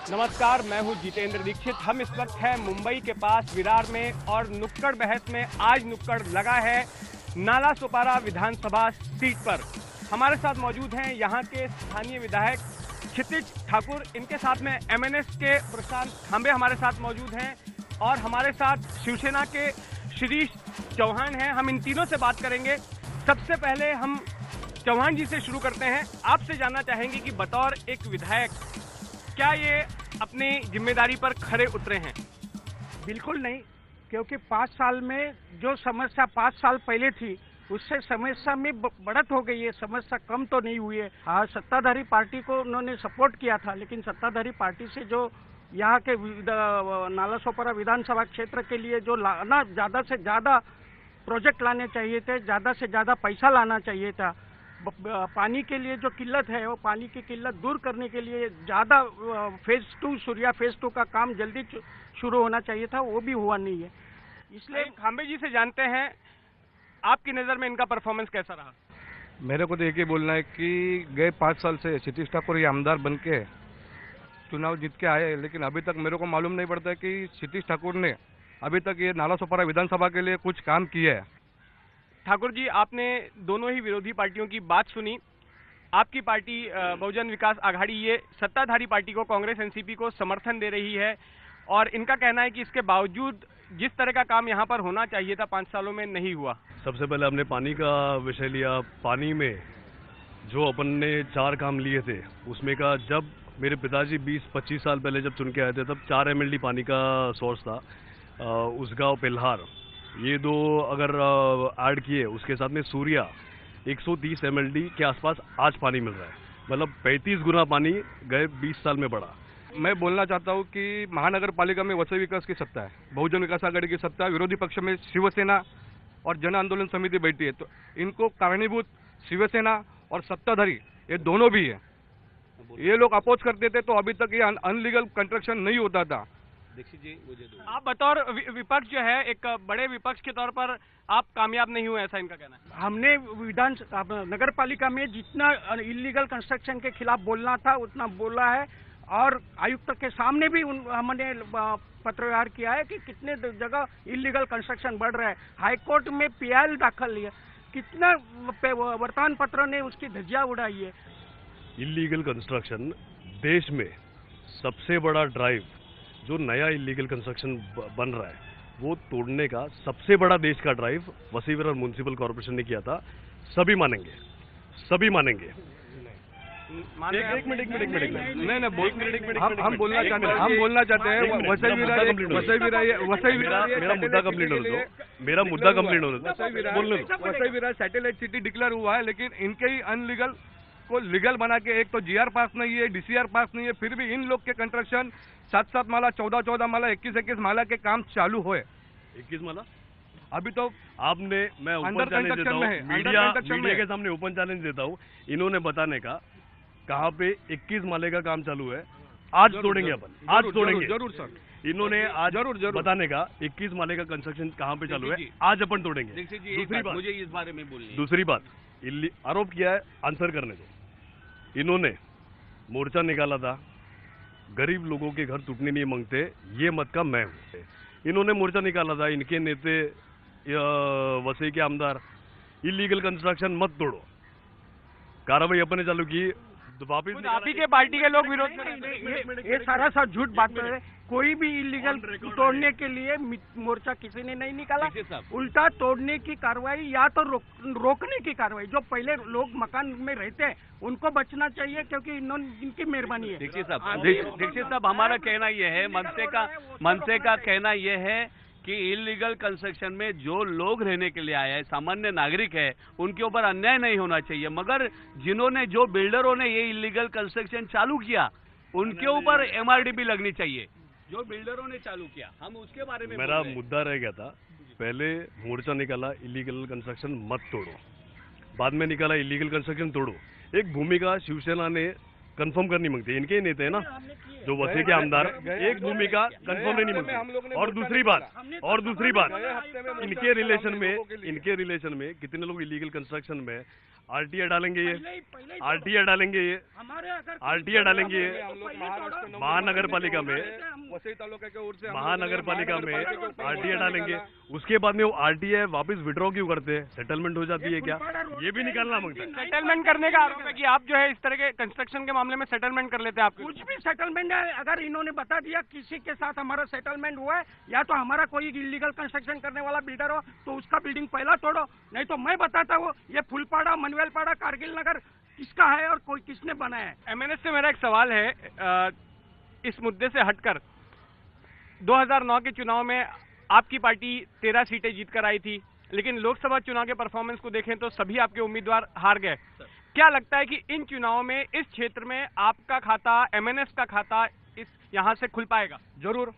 नमस्कार, मैं हूं जितेंद्र दीक्षित। हम इस वक्त हैं मुंबई के पास विरार में और नुक्कड़ बहस में आज नुक्कड़ लगा है नाला सोपारा विधानसभा सीट पर। हमारे साथ मौजूद हैं यहां के स्थानीय विधायक क्षितिज ठाकुर, इनके साथ में एमएनएस के प्रशांत खांबे हमारे साथ मौजूद हैं और हमारे साथ शिवसेना के शिरीष चौहान हैं। हम इन तीनों से बात करेंगे। सबसे पहले हम चौहान जी से शुरू करते हैं। आपसे जानना चाहेंगे कि बतौर एक विधायक क्या ये अपनी जिम्मेदारी पर खरे उतरे हैं? बिल्कुल नहीं, क्योंकि 5 साल में जो समस्या 5 साल पहले थी उससे समस्या में बढ़त हो गई है। समस्या कम तो नहीं हुई है। हाँ, सत्ताधारी पार्टी को उन्होंने सपोर्ट किया था, लेकिन सत्ताधारी पार्टी से जो यहाँ के नाला सोपारा विधानसभा क्षेत्र के लिए जो लाना, ज़्यादा से ज़्यादा प्रोजेक्ट लाने चाहिए थे, ज़्यादा से ज़्यादा पैसा लाना चाहिए था। पानी के लिए जो किल्लत है वो पानी की किल्लत दूर करने के लिए ज़्यादा फेज़ 2 सूर्या फेज़ 2 का काम जल्दी शुरू होना चाहिए था, वो भी हुआ नहीं है। इसलिए खांबे जी से जानते हैं, आपकी नज़र में इनका परफॉर्मेंस कैसा रहा? मेरे को तो एक ही बोलना है कि गए 5 साल से क्षितिज ठाकुर ये आमदार बन के चुनाव जीत के आए, लेकिन अभी तक मेरे को मालूम नहीं पड़ता है कि क्षितिज ठाकुर ने अभी तक ये नाला सोपारा विधानसभा के लिए कुछ काम किया है। ठाकुर जी, आपने दोनों ही विरोधी पार्टियों की बात सुनी। आपकी पार्टी बहुजन विकास आघाड़ी ये सत्ताधारी पार्टी को, कांग्रेस एनसीपी को समर्थन दे रही है और इनका कहना है कि इसके बावजूद जिस तरह का काम यहाँ पर होना चाहिए था 5 सालों में नहीं हुआ। सबसे पहले हमने पानी का विषय लिया। पानी में जो अपन ने 4 काम लिए थे उसमें का, जब मेरे पिताजी 20-25 साल पहले जब चुन के आए थे तब 4 MLD पानी का सोर्स था। उसगांव पिल्हार ये 2 अगर ऐड किए, उसके साथ में सूर्या 130 MLD के आसपास आज पानी मिल रहा है। मतलब 35 गुना पानी गए 20 साल में बढ़ा। मैं बोलना चाहता हूँ कि महानगर पालिका में वसई विकास की सत्ता है, बहुजन विकास आघाड़ी की सत्ता है, विरोधी पक्ष में शिवसेना और जन आंदोलन समिति बैठी है, तो इनको कारणीभूत शिवसेना और सत्ताधारी ये दोनों भी है। ये लोग अपोज करते थे तो अभी तक ये अनलीगल कंस्ट्रक्शन नहीं होता था। आप बतौर विपक्ष जो है, एक बड़े विपक्ष के तौर पर आप कामयाब नहीं हुए, ऐसा इनका कहना है। हमने नगर पालिका में जितना इलीगल कंस्ट्रक्शन के खिलाफ बोलना था उतना बोला है और आयुक्त के सामने भी हमने पत्र व्यवहार किया है कि कितने जगह इलीगल कंस्ट्रक्शन बढ़ रहा है। हाईकोर्ट में PIL दाखिल है, कितना वर्तमान पत्र ने उसकी धज्जियां उड़ाई है। इलीगल कंस्ट्रक्शन देश में सबसे बड़ा ड्राइव, जो नया इलीगल कंस्ट्रक्शन बन रहा है वो तोड़ने का सबसे बड़ा देश का drive Vasai Virar municipal corporation ने किया था। सभी मानेंगे, सभी मानेंगे। एक मिनट नहीं, हम बोलना चाहते हैं वसई विरार मेरा मुद्दा कंप्लीट होने दो, मेरा मुद्दा कंप्लीट होने दो, बोलने दो। Vasai Virar satellite city declare हुआ है, लेकिन इनके ही अनलीगल को लीगल बना के, एक तो GR पास नहीं है, DCR पास नहीं है, फिर भी इन लोग के कंस्ट्रक्शन 7-7 माला, 14-14 माला, 21-21 माला के काम चालू हुए। 21 माला अभी तो आपने, मैं ओपन अंडर चैलेंज देता कंस्ट्रक्शन हूँ, में मीडिया के सामने ओपन चैलेंज देता हूँ, इन्होंने बताने का कहाँ पे 21 माले का काम चालू है। आज तोड़ेंगे अपन, आज तोड़ेंगे जरूर सर। इन्होंने आज जरूर बताने का 21 माले का कंस्ट्रक्शन कहाँ पे चालू है, आज अपन तोड़ेंगे। दूसरी बात मुझे इस बारे में बोलनी है। दूसरी बात, आरोप किया है, आंसर करने दो। इन्होंने मोर्चा निकाला था, गरीब लोगों के घर टूटने नहीं मांगते, ये मत का मैं हूँ। इन्होंने मोर्चा निकाला था, इनके नेते वसई के आमदार, इलीगल कंस्ट्रक्शन मत तोड़ो, कार्रवाई अपने चालू की। वापिस आप ही के पार्टी के लोग विरोध ये सारा सा झूठ बात है। कोई भी इलीगल तोड़ने के लिए मोर्चा किसी ने नहीं निकाला, उल्टा तोड़ने की कार्रवाई या तो रोकने की कार्रवाई। जो पहले लोग मकान में रहते हैं उनको बचना चाहिए, क्योंकि इनकी मेहरबानी है। दीक्षित साहब, हमारा कहना यह है, मनसे का कहना यह है कि इलीगल कंस्ट्रक्शन में जो लोग रहने के लिए आए हैं, सामान्य नागरिक है, उनके ऊपर अन्याय नहीं होना चाहिए। मगर जिन्होंने, जो बिल्डरों ने ये इलीगल कंस्ट्रक्शन चालू किया, उनके ऊपर MRDP लगनी चाहिए। जो बिल्डरों ने चालू किया, हम उसके बारे में मेरा मुद्दा रह गया था। पहले मोर्चा निकाला इलीगल कंस्ट्रक्शन मत तोड़ो, बाद में निकाला इलीगल कंस्ट्रक्शन तोड़ो। एक भूमिका शिवसेना ने कंफर्म करनी मांगती है, इनके ही नेता है ना जो वसई के आमदार, एक भूमिका कंफर्म नहीं मांगते। और दूसरी बात, इनके रिलेशन में कितने लोग इलीगल कंस्ट्रक्शन में आरटीआई डालेंगे ये, पहले आरटीआई डालेंगे ये, हमारे अगर आरटीआई डालेंगे ये। हम लोग महाराष्ट्र महानगर पालिका में, वसई तालुका के ओर से महानगर पालिका में आरटीआई डालेंगे, उसके बाद में वो आरटीआई वापस विड्रॉ क्यों करते हैं? सेटलमेंट हो जाती है क्या? ये भी निकालना मांगता है। सेटलमेंट करने का आरोप है कि आप जो है इस तरह के कंस्ट्रक्शन के मामले में सेटलमेंट कर लेते हैं। आप कुछ भी सेटलमेंट है, अगर इन्होंने बता दिया किसी के साथ हमारा सेटलमेंट हुआ है, या तो हमारा कोई इलीगल कंस्ट्रक्शन करने वाला बिल्डर हो तो उसका बिल्डिंग पहला तोड़ो, नहीं तो मैं बताता हूँ ये फुलपाड़ा, मनवेलपाड़ा, कारगिल नगर किसका है और कोई किसने बनाया है। एमएनएस से मेरा एक सवाल है, इस मुद्दे से हटकर 2009 के चुनाव में आपकी पार्टी 13 सीटें जीत कर आई थी, लेकिन लोकसभा चुनाव के परफॉर्मेंस को देखें तो सभी आपके उम्मीदवार हार गए। क्या लगता है कि इन चुनावों में इस क्षेत्र में आपका खाता, एमएनएस का खाता इस यहाँ से खुल पाएगा? जरूर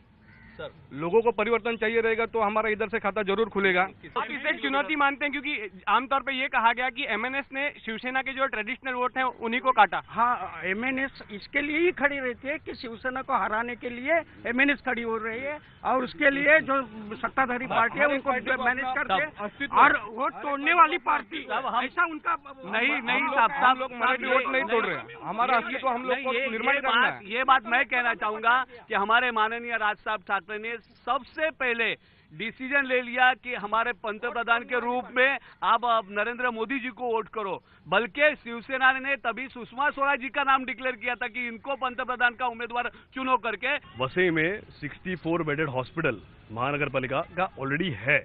सर, लोगों को परिवर्तन चाहिए रहेगा तो हमारा इधर से खाता जरूर खुलेगा। आप इसे एक चुनौती मानते हैं, क्योंकि आमतौर पे ये कहा गया कि एमएनएस ने शिवसेना के जो ट्रेडिशनल वोट हैं उन्हीं को काटा। हाँ, एमएनएस इसके लिए ही खड़ी रहती है कि शिवसेना को हराने के लिए एमएनएस खड़ी हो रही है, और उसके लिए जो सत्ताधारी पार्टी है उनको मैनेज करते, और वोट तोड़ने वाली पार्टी, ऐसा उनका नहीं हम लोग मराठी वोट नहीं तोड़ रहे हैं, हमारा अस्तित्व हम लोग को निर्माण करना है। ये बात मैं कहना चाहूंगा कि हमारे माननीय राज साहब ठाकरे ने सबसे पहले डिसीजन ले लिया कि हमारे पंतप्रधान के रूप में आप नरेंद्र मोदी जी को वोट करो, बल्कि शिवसेना ने तभी सुषमा स्वराज जी का नाम डिक्लेयर किया था कि इनको पंतप्रधान का उम्मीदवार चुनो करके। वसई में 64 बेडेड हॉस्पिटल महानगर पालिका का ऑलरेडी है,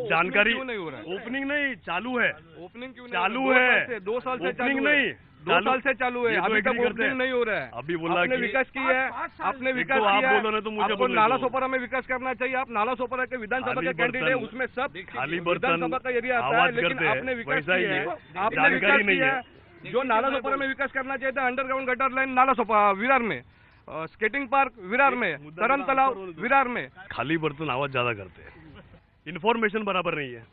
जानकारी नहीं हो रहा है? ओपनिंग नहीं, चालू है। ओपनिंग क्यों नहीं? चालू है, 2 साल से ओपनिंग चालू है। नहीं, 2 साल से चालू है, ये तो अभी तक agree करते ओपनिंग हैं। नहीं हो रहा है। अभी बोला आपने कि विकास किया है, 5 साल आपने एक विकास तो आप किया है, बोलो ना तो मुझे आपको बोलने नाला दो। सोपारा में विकास करना चाहिए। आप नाला सोपारा के विधानसभा खाली के कैंडिडेट है, बर्तन, उसमें सब खाली बर्तन विधानसभा का एरिया आता है, आवाज लेकिन करते हैं, आपने विकास वैसा ही किया है, है, आपने जानकारी विकास नहीं किया है। है। जो नाला सोपारा में विकास करना चाहिए था, underground gutter line Nala Sopara Virar में, स्केटिंग पार्क विरार में, तरन तालाब विरार में। खाली बर्तन आवाज ज्यादा करते हैं, इन्फॉर्मेशन बराबर नहीं है।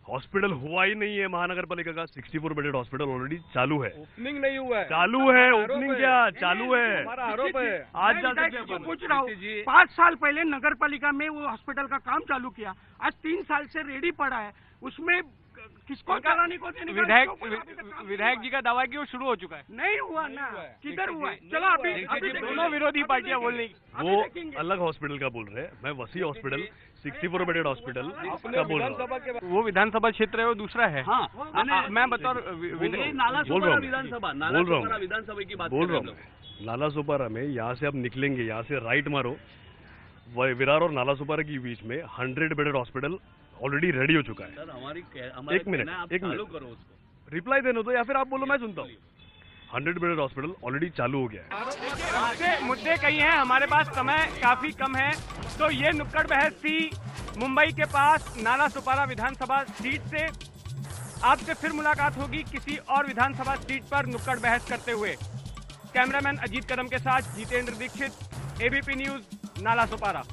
हॉस्पिटल हुआ ही नहीं है महानगर पालिका का, 64 बेडेड हॉस्पिटल ऑलरेडी चालू है। ओपनिंग नहीं हुआ है, चालू है, ओपनिंग क्या चालू है? हमारा आरोप है। आज जा सकते मैं हैं पूछ रहा हूँ, 5 साल पहले नगर पालिका में वो हॉस्पिटल का काम चालू किया, आज 3 साल से रेडी पड़ा है, उसमें किसको चलाने को देने का? विधायक जी का दावा है कि वो शुरू हो चुका है। नहीं हुआ ना, किधर हुआ है? चलो अभी दोनों विरोधी पार्टियां बोल रही। वो अलग हॉस्पिटल का बोल रहे हैं, मैं वसी हॉस्पिटल 64 बेडेड हॉस्पिटल का बोल रहा हूँ। वो विधानसभा क्षेत्र है, वो दूसरा है। हाँ, मैं बतौर नाला बोल रहा हूँ, विधानसभा, बोल रहा हूँ, विधानसभा की बात बोल रहा हूँ। नाला सोपारा में यहाँ से आप निकलेंगे, यहाँ से राइट मारो, विरार और नाला सोपारा के बीच में 100 बेडेड हॉस्पिटल ऑलरेडी रेडी हो चुका है। सर हमारी एक मिनट, एक चालू मिनट, करो उसको। रिप्लाई देने दो या फिर आप बोलो, मैं सुनता हूँ। 100 बेडेड हॉस्पिटल ऑलरेडी चालू हो गया है। मुद्दे कई हैं, हमारे पास समय काफी कम है, तो ये नुक्कड़ बहस थी मुंबई के पास नाला सुपारा विधानसभा सीट से। आपसे फिर मुलाकात होगी किसी और विधानसभा सीट पर नुक्कड़ बहस करते हुए। कैमरामैन अजीत कदम के साथ जितेंद्र दीक्षित, एबीपी न्यूज, नाला सुपारा।